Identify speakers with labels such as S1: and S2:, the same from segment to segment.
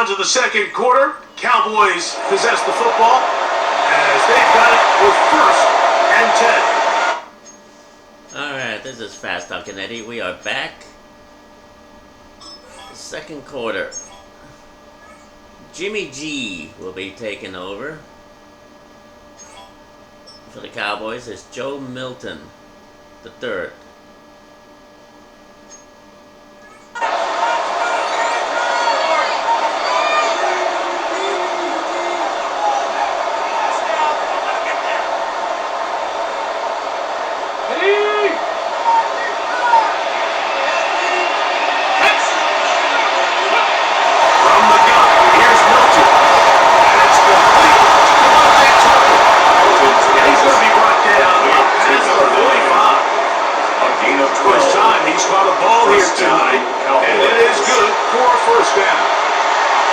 S1: to the second quarter. Cowboys possess the football as they've got it with 1st and 10.
S2: Alright, this is Fast Talking Eddie. We are back. Second quarter. Jimmy G will be taking over. For the Cowboys is Joe Milton, the third.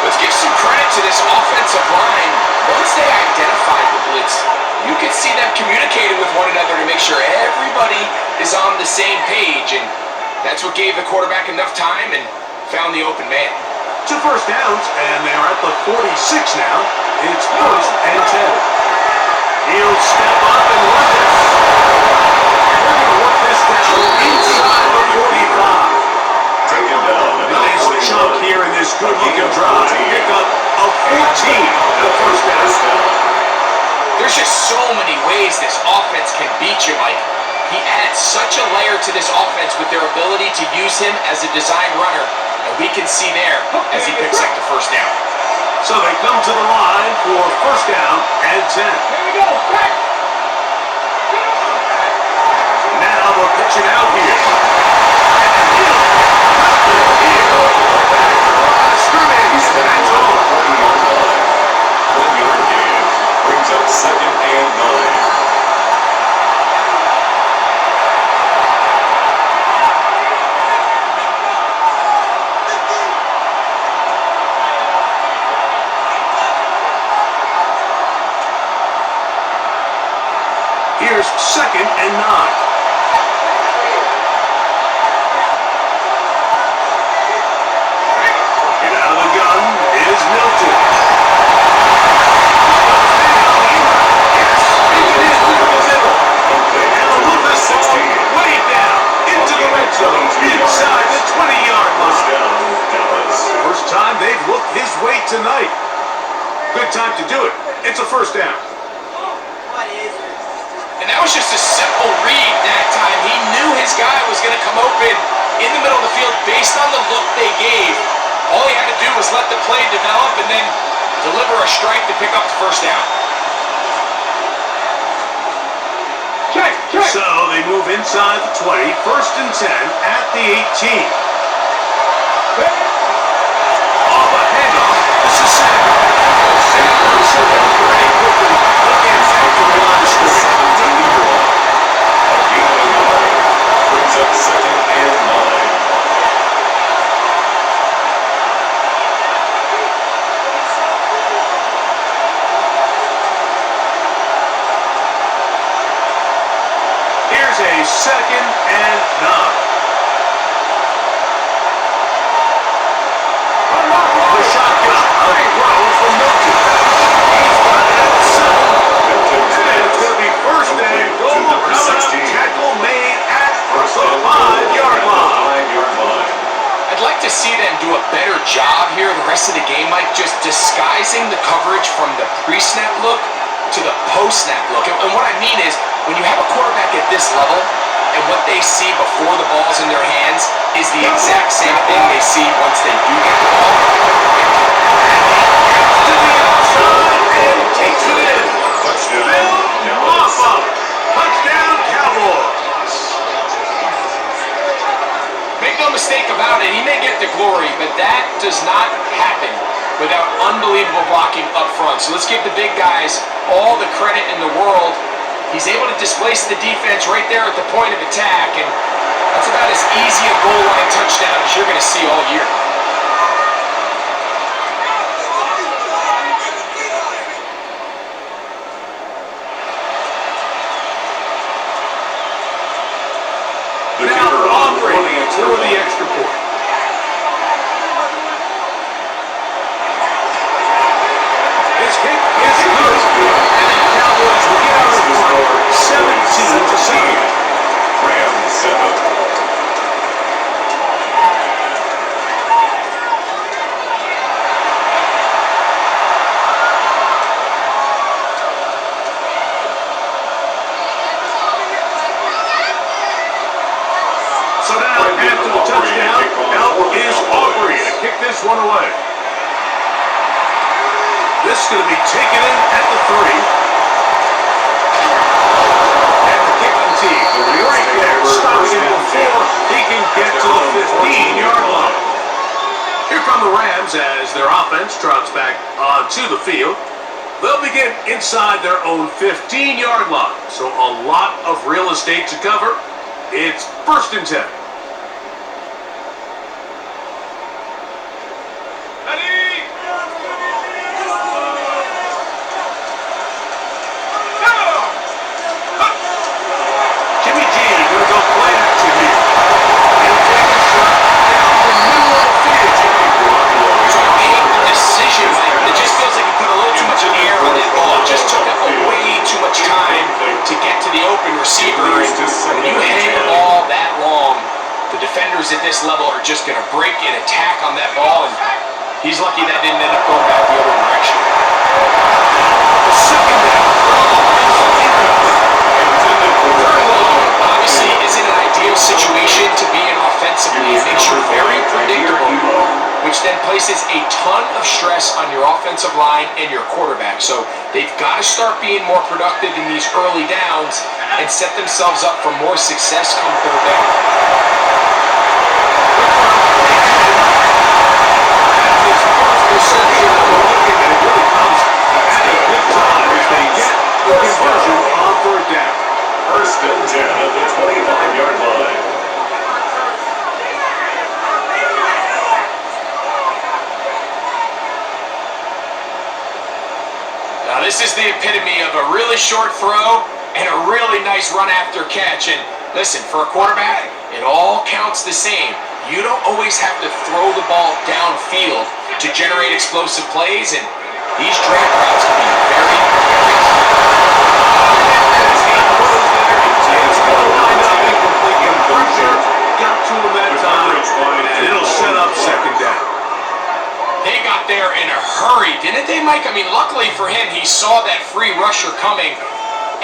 S3: Let's give some credit to this offensive line. Once they identified the blitz, you could see them communicating with one another to make sure everybody is on the same page, and that's what gave the quarterback enough time and found the open man.
S1: 2 first downs, and they are at the 46 now. It's 1st and 10. He'll step up and run this. They're going to work this down inside the 45. Nice chunk here in this good-looking drive to pick up a 14 and a 1st down.
S3: There's just so many ways this offense can beat you, Mike. He adds such a layer to this offense with their ability to use him as a design runner, and we can see there as he picks up the 1st down.
S1: So they come to the line for 1st down and 10.
S4: Here we go, back.
S1: Now they're pitching out here.
S4: Brings up 2nd and 9.
S1: Here's 2nd and 9. Inside the 20-yard line. First time they've looked his way tonight. Good time to do it. It's a 1st down.
S3: And that was just a simple read that time. He knew his guy was going to come open in the middle of the field based on the look they gave. All he had to do was let the play develop and then deliver a strike to pick up the 1st down.
S4: Check.
S1: So they move inside the 20, 1st and 10 at the 18. Off a handoff. This is Sanders. Sanders very quickly against after the line of scrimmage.
S4: Brings up 2nd and 9.
S1: Here's a 2nd and 9. The shotgun. High throw from Milton. He's got it at 7. And it's going to be 1st and goal coming up. Tackle made at the 5-yard line.
S3: I'd like to see them do a better job here the rest of the game, Mike, just disguising the coverage from the pre-snap look to the post-snap look. And what I mean is, when you have a quarterback at this level, and what they see before the ball's in their hands is the exact same thing they see once they do get the ball.
S1: To the outside and takes it in. Phil Maffa. Touchdown, Cowboys.
S3: Make no mistake about it, he may get the glory, but that does not happen without unbelievable blocking up front. So let's give the big guys all the credit in the world. He's able to displace the defense right there at the point of attack, and that's about as easy a goal line touchdown as you're going to see all year.
S1: Now operating for the extra point. So now, after the touchdown, out is Aubrey to kick this one away. This is going to be taken in at the 3. And the kicking team, right there, stops him before he can get to the 15-yard line. Here come the Rams as their offense trots back onto the field. They'll begin inside their own 15-yard line. So a lot of real estate to cover. It's 1st and 10.
S3: At this level are just going to break and attack on that ball, and he's lucky that didn't end up going back the other direction. The second down. Obviously isn't an ideal situation to be in offensively. It makes you very predictable, which then places a ton of stress on your offensive line and your quarterback. So they've got to start being more productive in these early downs and set themselves up for more success come 3rd down. Reception of the looking, and it really comes at a good time as they get the conversion on 3rd down.
S4: 1st and 10 at the 25-yard line.
S3: Now this is the epitome of a really short throw and a really nice run after catch. And listen, for a quarterback, it all counts the same. You don't always have to throw the ball downfield to generate explosive plays, and these drag routes can be very, very
S1: It's going to line up incomplete. Pressure got to him that time, and it'll set up 2nd down.
S3: They got there in a hurry, didn't they, Mike? I mean, luckily for him, he saw that free rusher coming,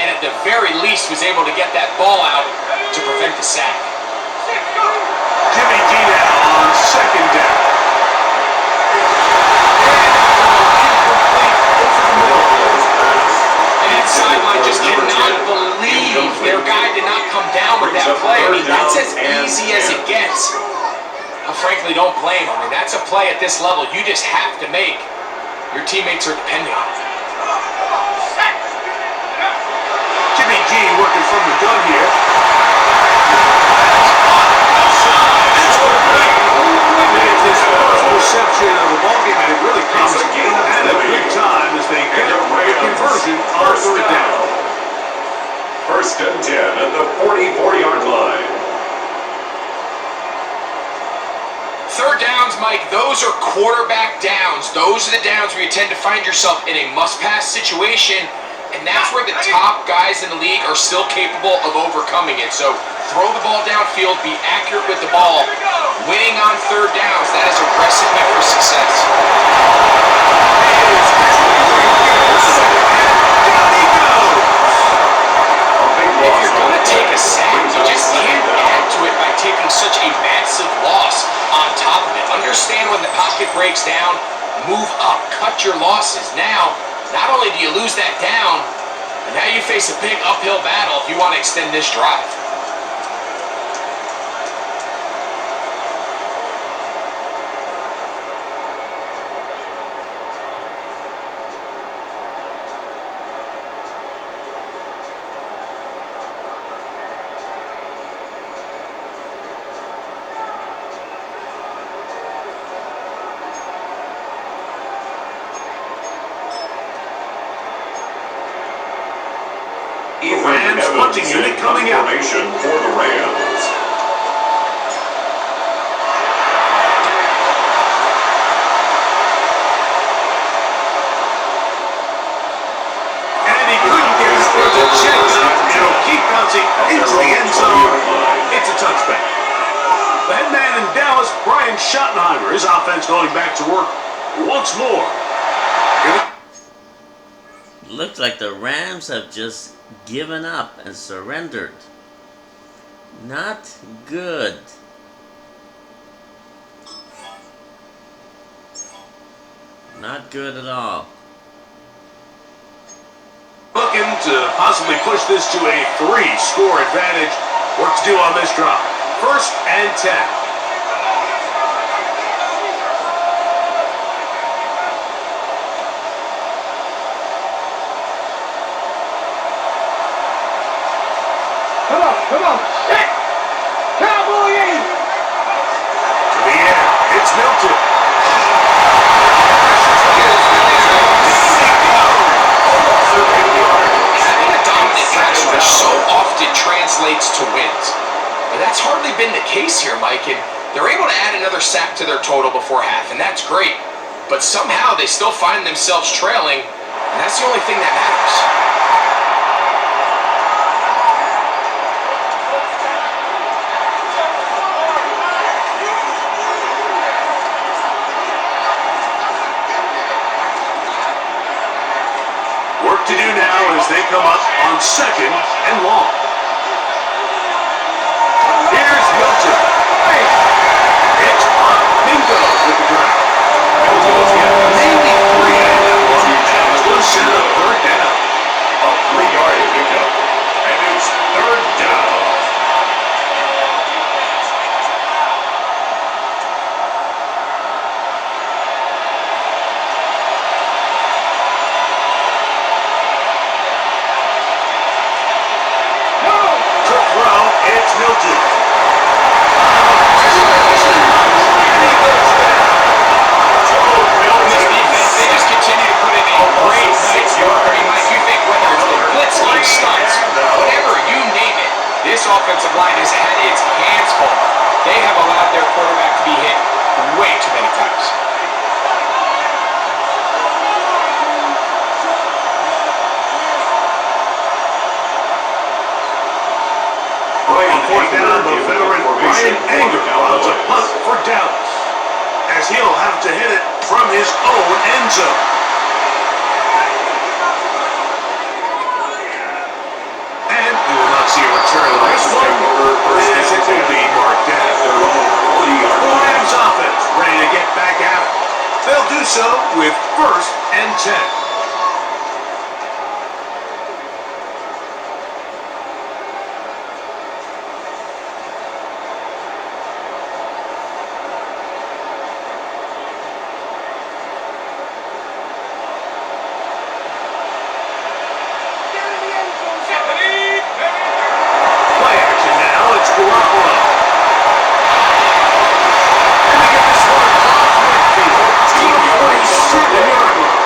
S3: and at the very least was able to get that ball out to prevent the sack.
S1: Jimmy G now on 2nd down.
S3: And sideline just cannot believe their guy did not come down with that play. I mean, that's as easy as it gets. I frankly don't blame him. I mean, that's a play at this level you just have to make. Your teammates are depending on it.
S1: Jimmy G working from the gun here. His first reception of the ballgame, and it really comes at a good time as they get the conversion on 3rd down.
S4: 1st and 10 at the 44-yard line.
S3: 3rd downs, Mike, those are quarterback downs. Those are the downs where you tend to find yourself in a must-pass situation, and that's where the top guys in the league are still capable of overcoming it. So throw the ball downfield, be accurate with the ball. Winning on 3rd downs, that is a recipe for success. If you're going to take a sack, you just can't add to it by taking such a massive loss on top of it. Understand when the pocket breaks down, move up, cut your losses. Now, not only do you lose that down, but now you face a big uphill battle if you want to extend this drive.
S1: Rams punting unit coming out.
S4: Formation for the Rams.
S1: And he couldn't get his foot to check up. It'll keep bouncing into the end zone. It's a touchback. The head man in Dallas, Brian Schottenheimer, his offense going back to work once more.
S2: Looks like the Rams have just given up and surrendered. Not good. Not good at all.
S1: Looking to possibly push this to a 3-score advantage. Work to do on this drive. 1st and 10.
S5: Come on, set! Cowboys!
S1: To the air, it's Milton.
S3: Having a dominant pass rush so often translates to wins. But that's hardly been the case here, Mike, and they're able to add another sack to their total before half, and that's great. But somehow they still find themselves trailing, and that's the only thing that matters.
S1: Work to do now as they come up on 2nd and long. Here's Milton. It's on Bingo with the drive. Milton's got maybe 3 out of that one, and it's going to set up 3rd down.
S4: A 3-yard pickup. And it's 3rd down.
S1: To throw, it's Milton.
S3: On this defense, they just continue to put in a great night. I mean, Mike, you think whether it's the blitz scheme, stunts, whatever, you name it, this offensive line has had its hands full. They have allowed their quarterback to be hit way too many times.
S1: On 4th down, the veteran Ryan Anger runs a punt for Dallas, as he'll have to hit it from his own end zone. And we will not see a return on this one, as it will be marked down. The Rams offense ready to get back at it. They'll do so with 1st and 10. Play action now, it's Garoppolo. And they get this one across midfield to the 47-yard line.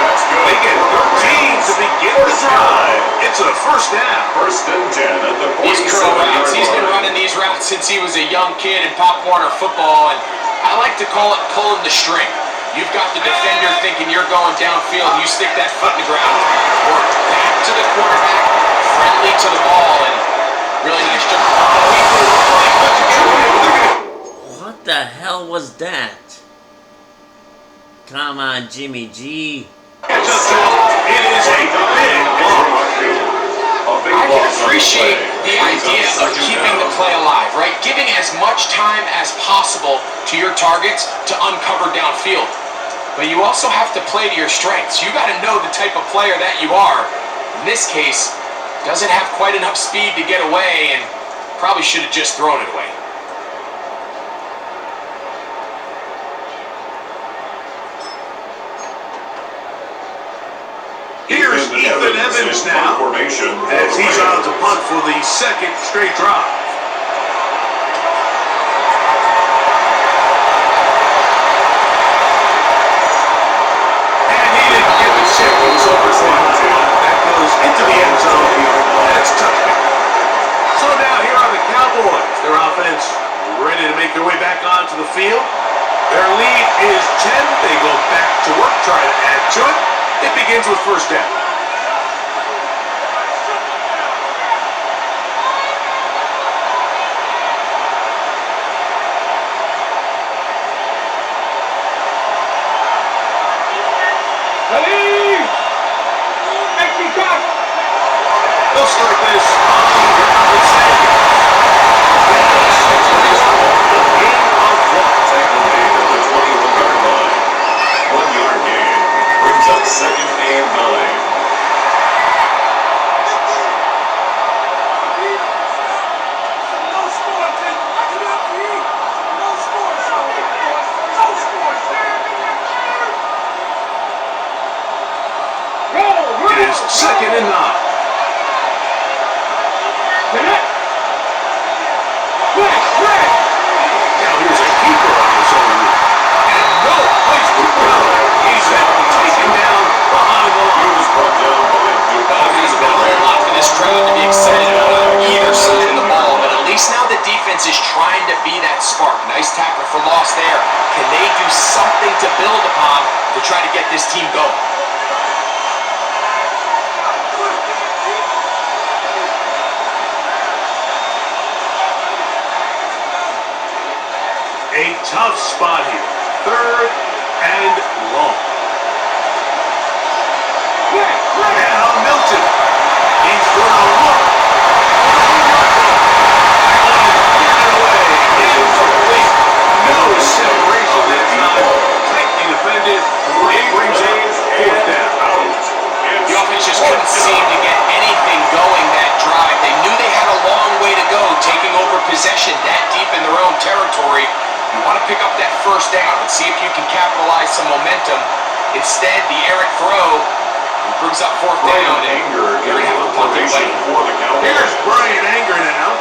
S4: That's good.
S1: They get 13 to begin the drive. It's a 1st down.
S4: 1st and 10 at the
S3: These curl
S4: 47-yard
S3: routes, he's been
S4: line.
S3: running these routes since he was a young kid in Pop Warner football, and I like to call it pulling the string. You've got the defender thinking you're going downfield, you stick that foot in the ground, or back to the quarterback, friendly to the ball, and really nice job.
S2: What the hell was that? Come on, Jimmy G.
S1: It's a throw. It is a big block.
S3: I can appreciate the idea of keeping the play alive, right? Giving as much time as possible to your targets to uncover downfield. But you also have to play to your strengths. You got to know the type of player that you are. In this case, doesn't have quite enough speed to get away and probably should have just thrown it away.
S1: Here's Ethan Evans now,
S4: Formation
S1: as he's on to punt for the 2nd straight drive. And he didn't get the signals over that goes into the end zone. That's touchdown. So now here are the Cowboys. Their offense ready to make their way back onto the field. Their lead is 10. They go back to work, try to add to it. It begins with 1st down. They'll start this on the ground with 2nd. second and 9. Now here's a keeper on his own. And no place to go. He's taken down behind the line.
S4: He was brought down by
S3: There hasn't been a whole lot for this crowd to be excited about on either side of the ball, but at least now the defense is trying to be that spark. Nice tackle for loss there. Can they do something to build upon to try to get this team going?
S1: A tough spot here. Third and long. And on Milton. He's going to look. Incomplete. No separation that time. Tightly defended. It brings up fourth down.
S3: The offense just couldn't seem to get anything going that drive. They knew they had a long way to go, taking over possession that deep in their own territory. You want to pick up that first down and see if you can capitalize some momentum. Instead, the errant throw brings up fourth down, and you're going to have a punt away.
S1: Here's Brian Anger now.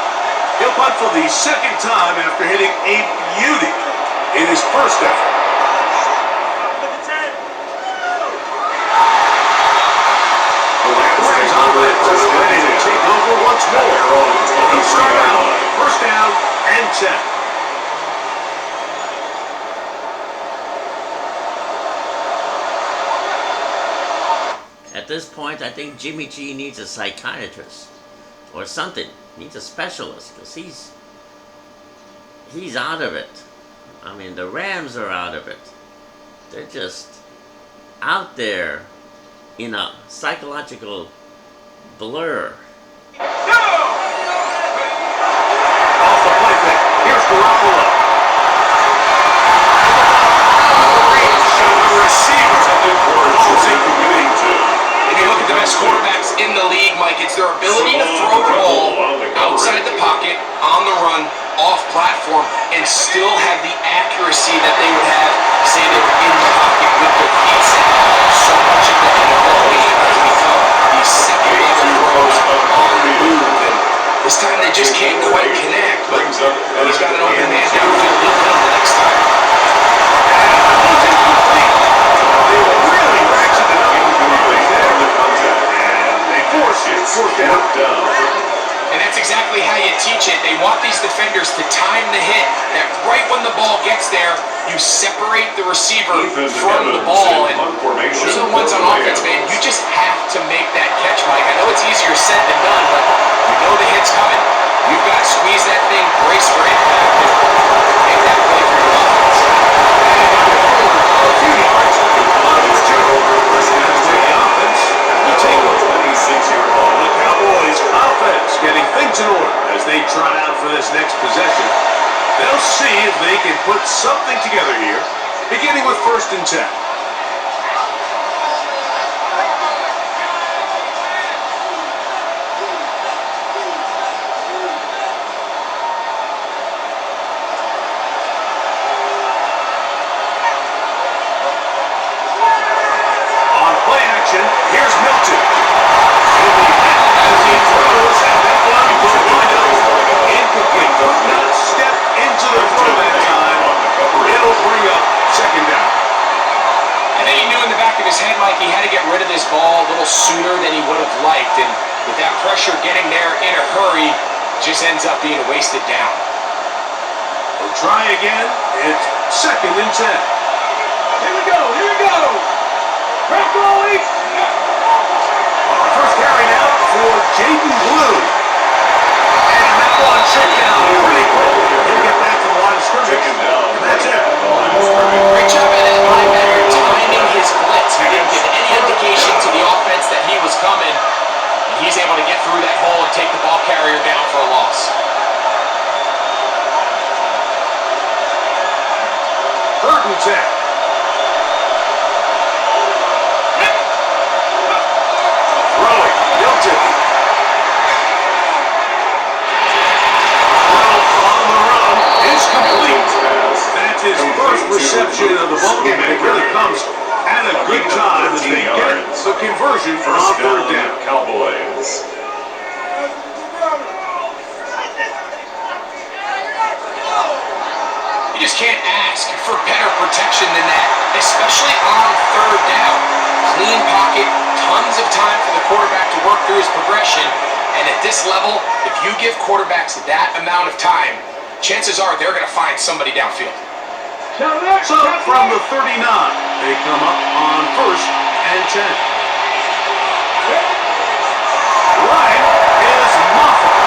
S1: He'll punt for the second time after hitting a beauty in his first effort. Brings on that ready to take over once more. He's out. First down and 10.
S2: At this point, I think Jimmy G needs a psychiatrist or something. Needs a specialist because he's out of it. I mean, the Rams are out of it. They're just out there in a psychological blur.
S1: Off the play fake. Here's Garoppolo. Great shot of the receiver.
S3: If you look at the best quarterbacks in the league, Mike, it's their ability to throw the ball outside the pocket, on the run, off platform, and still have the accuracy that they would have, say they were in the pocket with their feet set. So much of the NFL game has become these second-level throws on the move, and this time they just can't quite connect, but he's got an open man downfield. He'll hit him the next time. And that's exactly how you teach it. They want these defenders to time the hit, that right when the ball gets there, you separate the receiver from the ball. And those are the ones on offense, man. You just have to make that catch, Mike. I know it's easier said than done, but you know the hit's coming. You've got to squeeze that thing, brace for impact, and make that play for your offense.
S1: A few yards. We'll take a 26-yard ball. The Cowboys offense getting things in order as they trot out for this next possession. They'll see if they can put something together here, beginning with first and 10. On play action, here's Milton. As he throws, and that one will wind up incomplete. Could not step into the throw that time. It'll bring up second down.
S3: I think he knew in the back of his head, Mike, he had to get rid of this ball a little sooner than he would have liked. And with that pressure getting there in a hurry, just ends up being a wasted down.
S1: We'll try again. It's second and 10.
S5: Here we go, here we go. Crack goalie.
S1: First carry now for Jaden Blue. And that one checked down pretty quick. He'll get back to the line of scrimmage. And that's it.
S3: Great job by that linebacker timing his blitz. He didn't give any indication to the offense that he was coming. And he's able to get through that hole and take the ball carrier down for a loss.
S1: Third and 10. Throwing, Milton. Well, on the run is complete. That's his first reception of the ballgame, and it really comes at a good time as they get the conversion on third down.
S3: just can't ask for better protection than that, especially on third down. Clean pocket, tons of time for the quarterback to work through his progression. And at this level, if you give quarterbacks that amount of time, chances are they're going to find somebody downfield.
S1: So from the 39, they come up on 1st and 10. Ryan is muffled.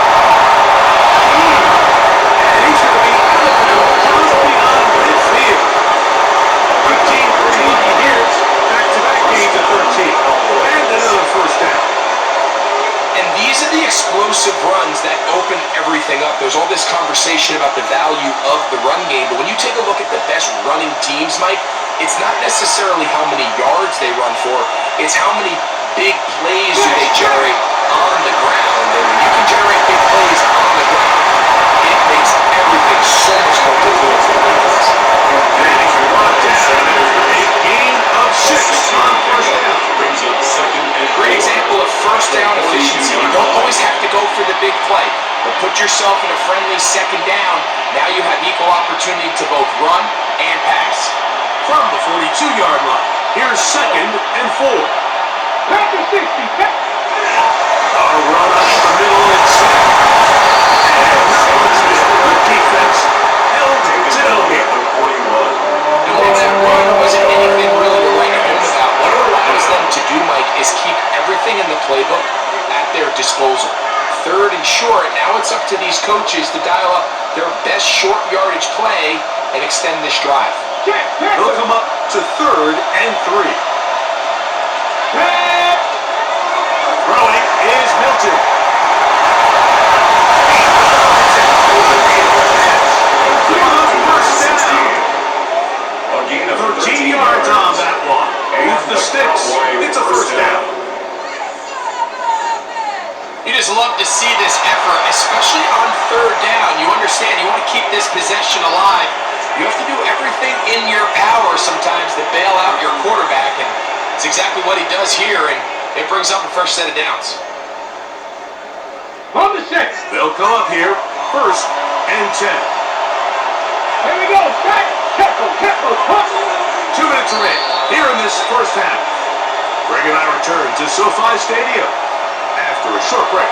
S1: And he's going to be out of bounds just beyond midfield. 13-3 here. Back-to-back gains at 13. And another first down.
S3: And these are the explosive runs that open everything up. There's all this conversation about the value of the run game, but when you take a look at the best running teams, Mike, it's not necessarily how many yards they run for, it's how many big plays do they generate on the ground. And when you can generate big plays on the ground, it makes everything so much more difficult for the defense.
S1: And he's brought down a gain of 6 on first down.
S4: Brings up second and
S3: Great example of first down efficiency. You don't always have to go for the big play, but put yourself in a friendly second down. Now you have equal opportunity to both run and pass.
S1: From the 42-yard line, here's 2nd and 4.
S5: Back to 60.
S1: A run up the middle and set. And the defense held it over.
S4: 41.
S3: And while that run wasn't anything really to write home about, what it allows them to do, Mike, is keep everything in the playbook at their disposal. 3rd and short, now it's up to these coaches to dial up their best short yardage play and extend this drive.
S1: They'll come up to 3rd and 3. Throwing is Milton.
S4: A gain of
S1: 13 yards on that one. With the sticks, it's a first down.
S3: You just love to see this effort, especially on 3rd down. You understand, you want to keep this possession alive. You have to do everything in your power sometimes to bail out your quarterback, and it's exactly what he does here, and it brings up a first set of downs.
S5: On the 6.
S1: They'll come up here, 1st and 10.
S5: Here we go. Back. Tempo.
S1: 2 minutes remain here in this first half. Greg and I return to SoFi Stadium after a short break.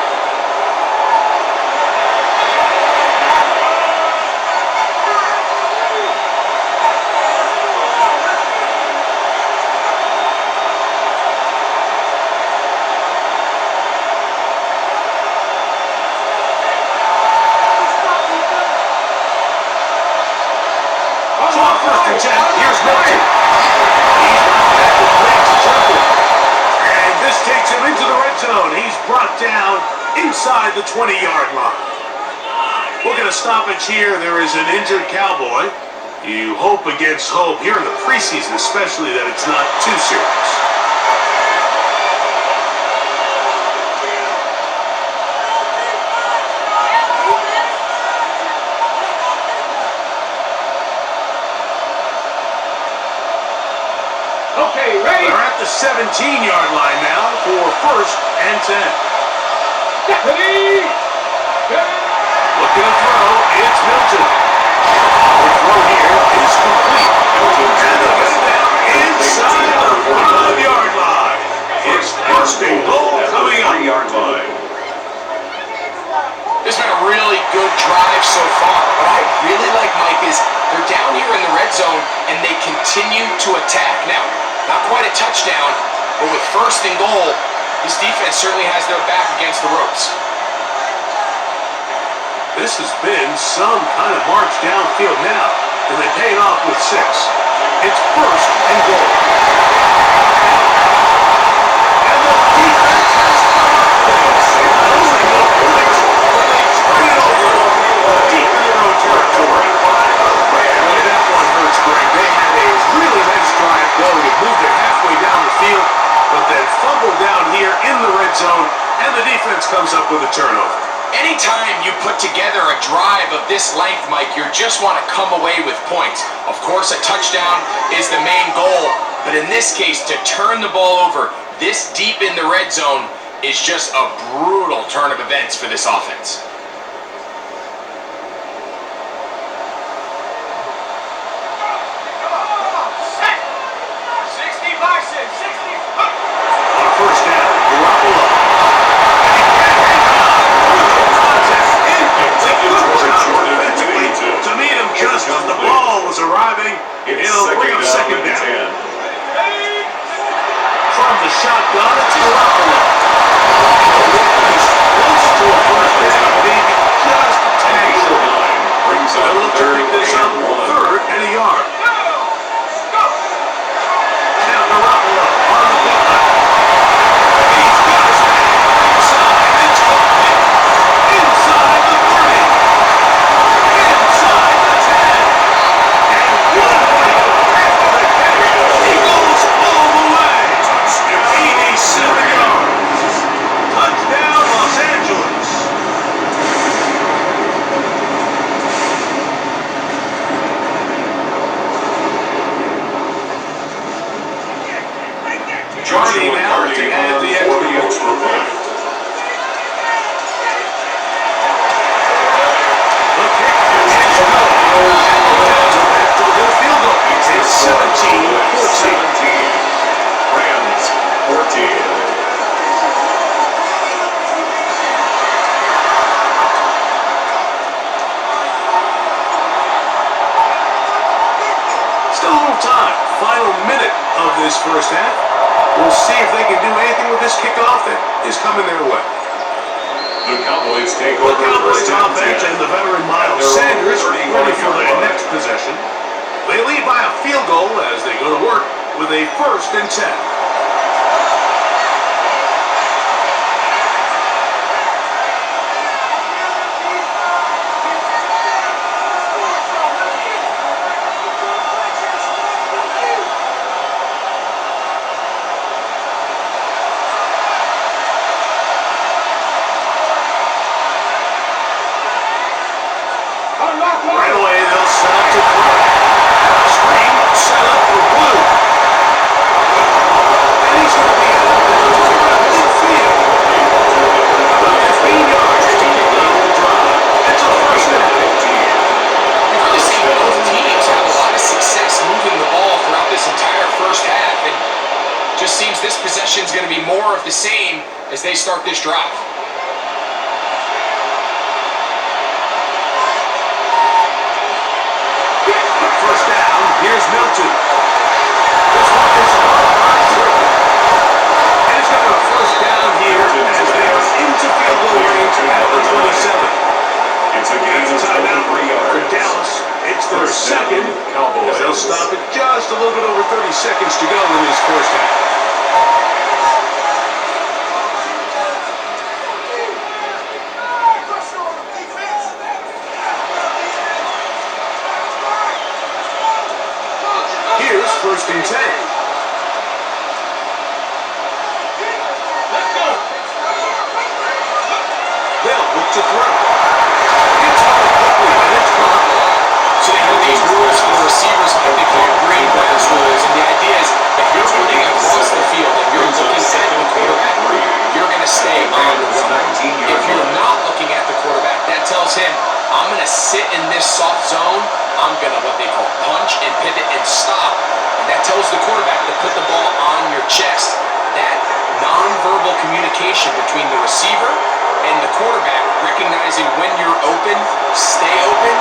S1: So on 1st and 10, here's Milton. He's brought back with legs jumping. And this takes him into the red zone. He's brought down inside the 20-yard line. We'll get a stoppage here. There is an injured Cowboy. You hope against hope here in the preseason, especially, that it's not too serious.
S5: Okay, ready.
S1: They're at the 17-yard line now for 1st and 10.
S5: Ready.
S1: Looking to throw, it's Milton. The throw here is complete. Milton and they'll get it down inside the 5-yard line. His first and goal coming up.
S4: 3-yard line.
S3: This has been a really good drive so far. What I really like, Mike, is they're down here in the red zone and they continue to attack. Now, not quite a touchdown, but with 1st and goal, this defense certainly has their back against the ropes.
S1: This has been some kind of march downfield now, and they pay it off with 6. It's 1st and goal. And the defense has come up with it. Losing the points, but they turn it over deep in their own territory. Boy, that one hurts, Greg. They had a really nice drive going. It moved it halfway down the field, but then fumbled down here in the red zone, and the defense comes up with a turnover.
S3: Anytime you put together a drive of this length, Mike, you just want to come away with points. Of course, a touchdown is the main goal, but in this case, to turn the ball over this deep in the red zone is just a brutal turn of events for this offense.
S1: and a yard. Now Garoppolo on the block. He's got his man inside the 20, inside the 30, inside the 10, and 1 play after the catch. He goes all the way. 87 yards. Touchdown, Los Angeles. Johnny now to add the extra point. The kick is good. Back to the field goal. It's 17-14.
S4: Rams 14.
S1: Still a little time. Final minute of this first half. We'll see if they can do anything with this kickoff that is coming their way.
S4: The Cowboys take
S1: The
S4: over
S1: Cowboys
S4: first
S1: offense and the veteran Miles Sanders ready for their next possession. They lead by a field goal as they go to work with a 1st and 10. Right away, they'll set up to throw. Screen set up for Blue. And he's going to be out of midfield. About 15 yards to kick off the drive. It's a 1st down.
S3: You've really seen both teams have a lot of success moving the ball throughout this entire first half. It just seems this possession is going to be more of the same as they start this drive.
S1: First down, here's Milton. This one is and it's got a 1st down here as they are into field goal range at the 27.
S4: It's a gain of
S1: Timeout
S4: 3 yards.
S1: for Dallas. It's their
S4: First down,
S1: second.
S4: Cowboys.
S1: As they'll stop it just a little bit over 30 seconds to go in this first half. Here's 1st and 10. They'll look to throw. It's hard quickly, and it's caught.
S3: So they have these rules for receivers like they call green grass rules, and the idea is if you're looking across the field and you're looking at the quarterback, you're going to stay on the run. If you're not looking at the quarterback, that tells him, I'm going to sit in this soft zone, I'm going to what they call punch and pivot and stop. And that tells the quarterback to put the ball on your chest. That nonverbal communication between the receiver and the quarterback, recognizing when you're open, stay open,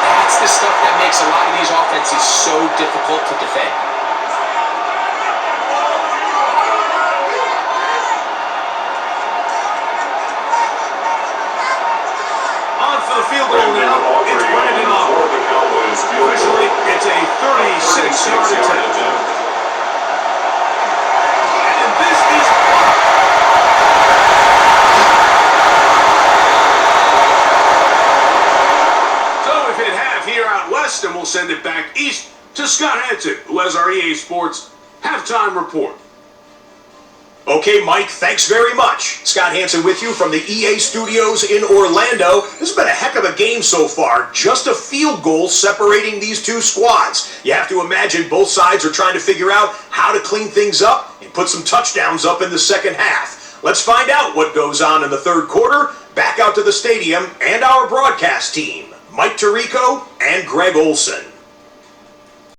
S3: that's the stuff that makes a lot of these offenses so difficult to defend.
S1: On for the field goal now. It's Brandon Aubrey.
S4: For the Cowboys field goal.
S1: Officially, it's a 36-yard attempt. And this is blocked. So we've hit half here out west, and we'll send it back east to Scott Hansen, who has our EA Sports halftime report.
S6: Okay, Mike, thanks very much. Scott Hansen with you from the EA Studios in Orlando. This has been a heck of a game so far. Just a field goal separating these two squads. You have to imagine both sides are trying to figure out how to clean things up and put some touchdowns up in the second half. Let's find out what goes on in the third quarter. Back out to the stadium and our broadcast team, Mike Tirico and Greg Olson.